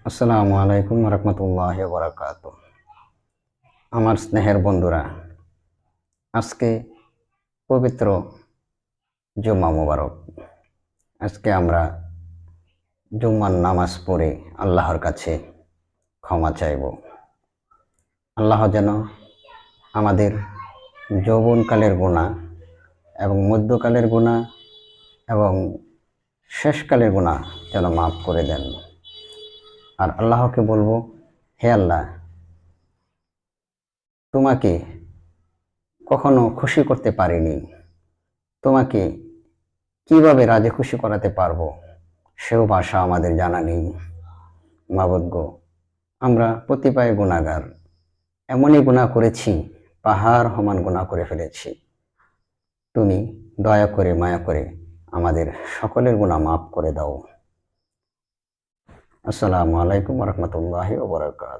আসসালামু আলাইকুম রহমতুল্লাহি ওয়া বারাকাতুহু। আমার স্নেহের বন্ধুরা, আজকে পবিত্র জুম্মা মোবারক। আজকে আমরা জুম্মার নামাজ পড়ে আল্লাহর কাছে ক্ষমা চাইব। আল্লাহ যেন আমাদের যৌবনকালের গুনাহ এবং মধ্যকালের গুনাহ এবং শেষকালের গুনাহ যেন মাফ করে দেন। আর আল্লাহকে বলবো, হে আল্লাহ, তোমাকে কখনো খুশি করতে পারিনি, তোমাকে কিভাবে রাজি খুশি করাতে পারবো সেও ভাষা আমাদের জানা নেই। মাবুদ গো, আমরা প্রতিপায় গুনাহগার, এমনই গুনাহ করেছি, পাহাড় সমান গুনাহ করে ফেলেছি। তুমি দয়া করে মায়া করে আমাদের সকলের গুনাহ মাফ করে দাও। আসসালামু আলাইকুম রহমতুল্লাহি ওয়া বারাকাতুহু।